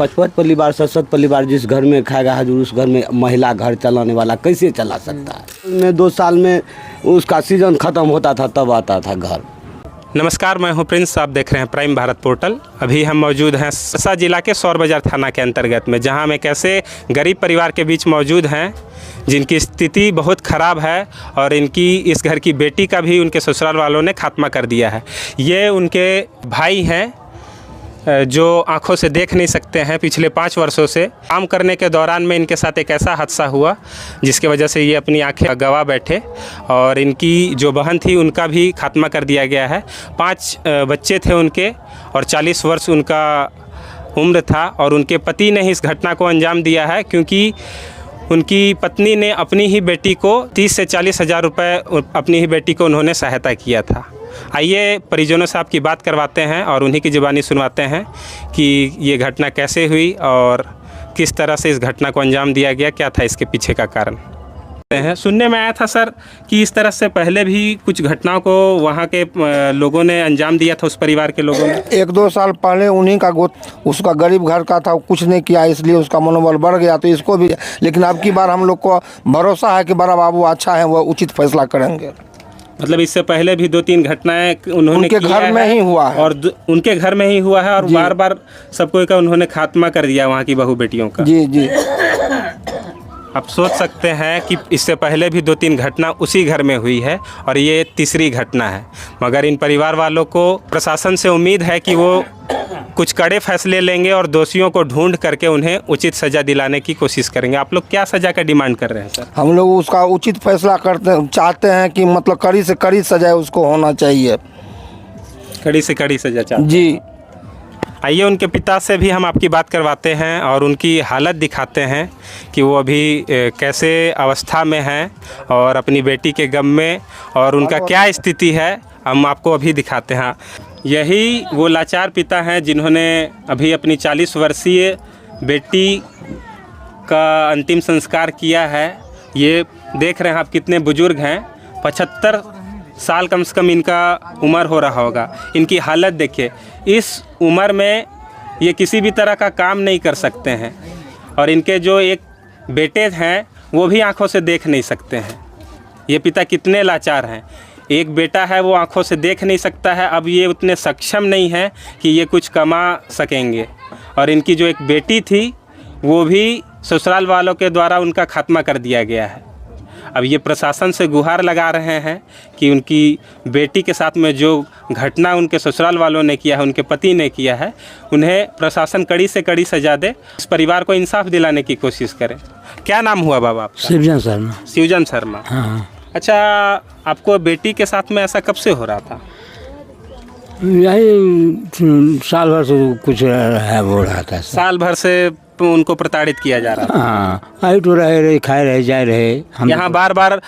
55 परिवार 67 परिवार जिस घर में खाएगा हजूर उस घर में महिला घर चलाने वाला कैसे चला सकता है। में 2 साल में उसका सीजन ख़त्म होता था तब आता था घर। नमस्कार, मैं हूं प्रिंस। आप देख रहे हैं प्राइम भारत पोर्टल। अभी हम मौजूद हैं सरसा जिला के सौर बाजार थाना के अंतर्गत में, जहां हम एक ऐसे गरीब परिवार के बीच मौजूद हैं जिनकी स्थिति बहुत ख़राब है और इनकी इस घर की बेटी का भी उनके ससुराल वालों ने खात्मा कर दिया है। ये उनके भाई हैं जो आंखों से देख नहीं सकते हैं। पिछले 5 वर्षों से काम करने के दौरान में इनके साथ एक ऐसा हादसा हुआ जिसकी वजह से ये अपनी आंखें गंवा बैठे और इनकी जो बहन थी उनका भी खात्मा कर दिया गया है। 5 बच्चे थे उनके और 40 वर्ष उनका उम्र था और उनके पति ने इस घटना को अंजाम दिया है, क्योंकि उनकी पत्नी ने अपनी ही बेटी को 30 से 40 हज़ार रुपये अपनी ही बेटी को उन्होंने सहायता किया था। आइए परिजनों से आपकी बात करवाते हैं और उन्हीं की ज़ुबानी सुनवाते हैं कि ये घटना कैसे हुई और किस तरह से इस घटना को अंजाम दिया गया, क्या था इसके पीछे का कारण। सुनने में आया था सर कि इस तरह से पहले भी कुछ घटनाओं को वहाँ के लोगों ने अंजाम दिया था, उस परिवार के लोगों ने। 1-2 साल पहले उन्हीं का उसका गरीब घर का था, कुछ नहीं किया, इसलिए उसका मनोबल बढ़ गया, तो इसको भी। लेकिन अब की बार हम लोग को भरोसा है कि बड़ा बाबू अच्छा है, वह उचित फैसला करेंगे। मतलब इससे पहले भी 2-3 घटनाएं उन्होंने उनके घर में ही हुआ है और उनके घर में ही हुआ है और बार बार सबको का उन्होंने खात्मा कर दिया वहाँ की बहू बेटियों का। जी जी। आप सोच सकते हैं कि इससे पहले भी 2-3 घटना उसी घर में हुई है और ये तीसरी घटना है। मगर इन परिवार वालों को प्रशासन से उम्मीद है कि वो कुछ कड़े फैसले लेंगे और दोषियों को ढूंढ करके उन्हें उचित सज़ा दिलाने की कोशिश करेंगे। आप लोग क्या सज़ा का डिमांड कर रहे हैं सर? हम लोग उसका उचित फैसला चाहते हैं कि मतलब कड़ी से कड़ी सज़ा उसको होना चाहिए। कड़ी से कड़ी सज़ा चाहते जी। आइए उनके पिता से भी हम आपकी बात करवाते हैं और उनकी हालत दिखाते हैं कि वो अभी कैसे अवस्था में हैं और अपनी बेटी के गम में और उनका क्या स्थिति है, हम आपको अभी दिखाते हैं। यही वो लाचार पिता हैं जिन्होंने अभी अपनी 40 वर्षीय बेटी का अंतिम संस्कार किया है। ये देख रहे हैं आप कितने बुजुर्ग हैं, 75 साल कम से कम इनका उम्र हो रहा होगा। इनकी हालत देखिए, इस उम्र में ये किसी भी तरह का काम नहीं कर सकते हैं और इनके जो एक बेटे हैं वो भी आंखों से देख नहीं सकते हैं। ये पिता कितने लाचार हैं। एक बेटा है वो आंखों से देख नहीं सकता है, अब ये उतने सक्षम नहीं है कि ये कुछ कमा सकेंगे। और इनकी जो एक बेटी थी वो भी ससुराल वालों के द्वारा उनका खात्मा कर दिया गया है। अब ये प्रशासन से गुहार लगा रहे हैं कि उनकी बेटी के साथ में जो घटना उनके ससुराल वालों ने किया है, उनके पति ने किया है, उन्हें प्रशासन कड़ी से कड़ी सजा दे, इस परिवार को इंसाफ दिलाने की कोशिश करें। क्या नाम हुआ बाबा आपका? शिवजन शर्मा। शिवजन शर्मा। हाँ। अच्छा, आपको बेटी के साथ में ऐसा कब से हो रहा था? यही साल भर से कुछ है वो रहा था। साल भर से उनको प्रताड़ित किया जा रहा था। हाँ, आई तो रहे खाए रहे जाए रहे। हम यहाँ बार बार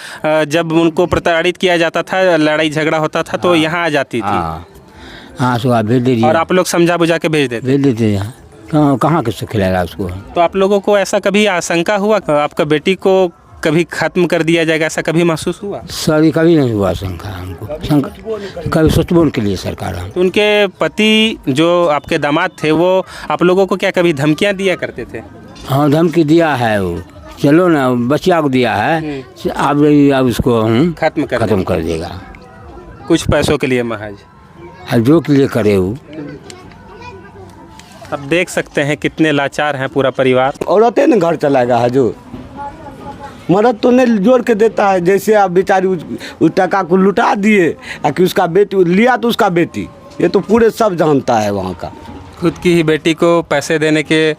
जब उनको प्रताड़ित किया जाता था, लड़ाई झगड़ा होता था तो यहाँ आ जाती थी। हाँ, सुबह भेज दीजिए और आप लोग समझा बुझा के भेज देते यहाँ। कहाँ किसको खिलाएगा उसको। तो आप लोगों को ऐसा कभी आशंका हुआ आपका बेटी को कभी खत्म कर दिया जाएगा, ऐसा कभी महसूस हुआ? सर कभी नहीं हुआ शंका हमको, कभी सोचबो के लिए सरकार हम। तो उनके पति जो आपके दामाद थे वो आप लोगों को क्या कभी धमकियां दिया करते थे? हाँ, धमकी दिया है वो, चलो ना बच्चिया को दिया है, अब उसको हम खत्म कर देगा कुछ पैसों के लिए महज, जो के लिए करे वो। अब देख सकते हैं कितने लाचार हैं पूरा परिवार। औरतें न घर चलाएगा हजूर, मर्द तो नहीं जोड़ के देता है। जैसे आप बेचारी उस टका को लुटा दिए कि उसका बेटी लिया तो उसका बेटी, ये तो पूरे सब जानता है वहाँ का। खुद की ही बेटी को पैसे देने के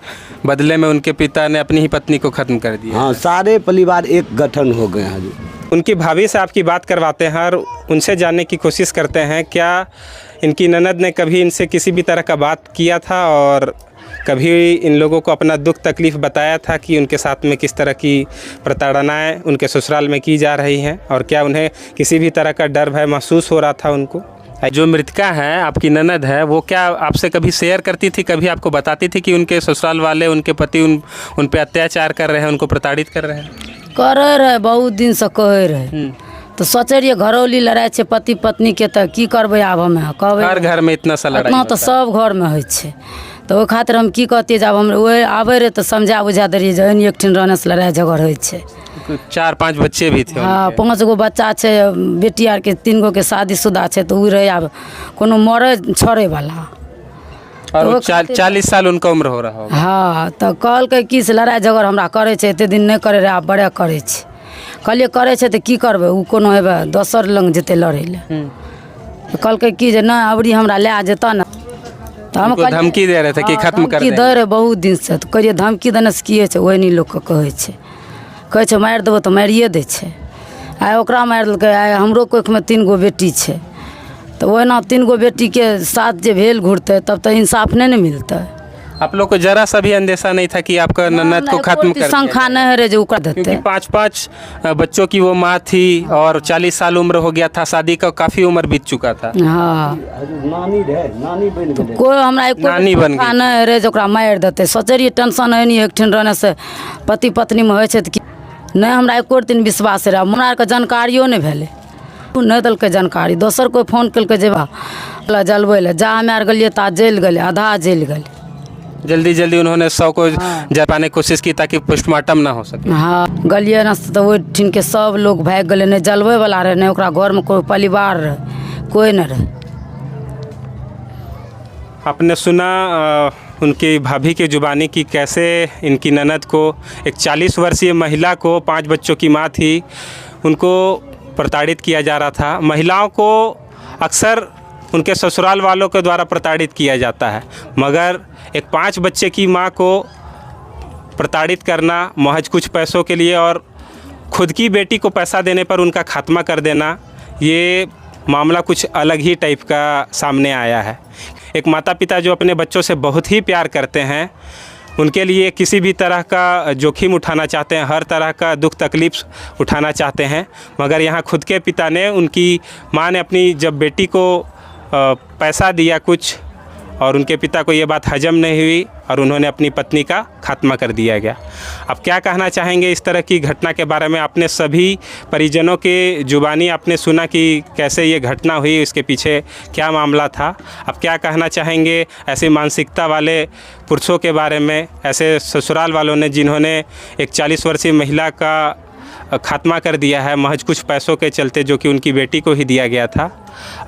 बदले में उनके पिता ने अपनी ही पत्नी को ख़त्म कर दिया। हाँ, सारे परिवार एक गठन हो गए हैं। उनकी भाभी से आपकी बात करवाते हैं और उनसे जानने की कोशिश करते हैं क्या इनकी ननद ने कभी इनसे किसी भी तरह का बात किया था और कभी इन लोगों को अपना दुख तकलीफ़ बताया था कि उनके साथ में किस तरह की प्रताड़नाएं उनके ससुराल में की जा रही हैं और क्या उन्हें किसी भी तरह का डर भय महसूस हो रहा था उनको। जो मृतका है आपकी ननद है वो क्या आपसे कभी शेयर करती थी, कभी आपको बताती थी कि उनके ससुराल वाले उनके पति उन पे अत्याचार कर रहे हैं, उनको प्रताड़ित कर रहे हैं? करे रहे, बहुत दिन से कहे रहे। तो सोचे रहिए घरौली लड़ाई छे पति पत्नी के, तो की करबे। आब हमें कहबे हर घर में इतना सा लड़ाई तो सब घर में होइ छे। तो ओहि खातिर हम की कहतियै जब हम ओहि आबै रहे तो समझा बुझा दे रहियै जे एहन एकठिन रहने से लड़ाई झगड़ होइ छै। 4-5 बच्चे भी थे हाँ उनके। 5 गो बच्चा छै, बेटी आर के 3 गो के शादीशुदा छै, तो ओ रहे आब कोनो मरे छोड़े वाला। और तो वो वो खातिर- 40 साल उनका उम्र हो रहा होगा। हाँ तो कहलकै की से लड़ाई झगड़ हमरा करै छै, एते दिन नहि करे रहे आब बड़े करै छै। कहलिए करै छै तऽ की करबै, ओ कोनो हेबै दोसर लग जेतै लड़ै लए। तो कहलकै की जे नहि अबरी हमरा लए जेतऽ ने, तो हम उनको कहलियै- धमकी दे रहे थे कि हाँ, खत्म कर धमकी देंगे। दै रहे बहुत दिन से। तो कहिए धमकी देने से की होइ छै, ओहनी लोकके कहै छै मारि देबो तऽ मारिए दै छै। आइ ओकरा मारि देलकै, आइ हमरो कोखिमे 3 गो बेटी छै, तो ओहिना 3 गो बेटीके साथ जे भेल घुरतै तब तो इंसाफ नहीं न मिलतै। आप लोग को जरा सा भी अंदेशा नहीं था कि आपका ननद को खत्म कर दिया संख्या नहीं है रे जो कर देते। क्योंकि 5-5 बच्चों की वो माँ थी और 40 साल उम्र हो गया था, शादी का काफ़ी उम्र बीत चुका था। हाँ नानी रहे, नानी बन गए। कोई हमरा एको नानी बन संख्या गई। नहीं रे जो ओकरा मारि देते। सोचे रहिए टेंशन है नहीं, एकठिन रहने से पति पत्नी में होइ छै तऽ की नहीं, हमरा एको दिन विश्वास रहे। हमरा आरके जानकारियो नहीं भेलै, नहीं देलकै जानकारी। दोसर कोई फोन केलकै जे बा जलबै लए, जा हमे आर गेलिए ता जलि गेलै, आधा जलि गेलै। जल्दी जल्दी उन्होंने 100 को जलाने की कोशिश की ताकि पोस्टमार्टम ना हो सके। हाँ गलिए न तो ओहिठिन के सब लोग भागि गेलै, नहीं जलबै वाला रहे, नहीं ओकरा घरमे कोई परिवार रहे, कोई नहीं रहे। आपने सुना उनकी भाभी की जुबानी की कैसे इनकी ननद को, एक 40 वर्षीय महिला को, 5 बच्चों की माँ थी, उनको प्रताड़ित किया जा रहा था। महिलाओं को अक्सर उनके ससुराल वालों के द्वारा प्रताड़ित किया जाता है, मगर एक 5 बच्चे की माँ को प्रताड़ित करना महज कुछ पैसों के लिए और खुद की बेटी को पैसा देने पर उनका खात्मा कर देना, ये मामला कुछ अलग ही टाइप का सामने आया है। एक माता पिता जो अपने बच्चों से बहुत ही प्यार करते हैं, उनके लिए किसी भी तरह का जोखिम उठाना चाहते हैं, हर तरह का दुख तकलीफ उठाना चाहते हैं, मगर यहाँ खुद के पिता ने, उनकी माँ ने अपनी जब बेटी को पैसा दिया कुछ और उनके पिता को ये बात हजम नहीं हुई और उन्होंने अपनी पत्नी का खात्मा कर दिया गया। अब क्या कहना चाहेंगे इस तरह की घटना के बारे में? आपने सभी परिजनों के जुबानी आपने सुना कि कैसे ये घटना हुई, इसके पीछे क्या मामला था। अब क्या कहना चाहेंगे ऐसी मानसिकता वाले पुरुषों के बारे में, ऐसे ससुराल वालों ने जिन्होंने एक 40 वर्षीय महिला का खात्मा कर दिया है महज कुछ पैसों के चलते, जो कि उनकी बेटी को ही दिया गया था।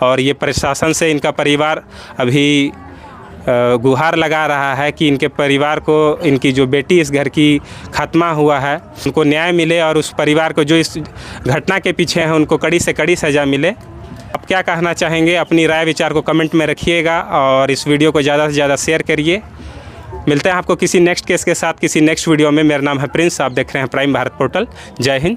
और ये प्रशासन से इनका परिवार अभी गुहार लगा रहा है कि इनके परिवार को, इनकी जो बेटी इस घर की खात्मा हुआ है, उनको न्याय मिले और उस परिवार को जो इस घटना के पीछे हैं उनको कड़ी से कड़ी सज़ा मिले। अब क्या कहना चाहेंगे, अपनी राय विचार को कमेंट में रखिएगा और इस वीडियो को ज़्यादा से ज़्यादा शेयर करिए। मिलते हैं आपको किसी नेक्स्ट केस के साथ, किसी नेक्स्ट वीडियो में। मेरा नाम है प्रिंस, आप देख रहे हैं प्राइम भारत पोर्टल। जय हिंद।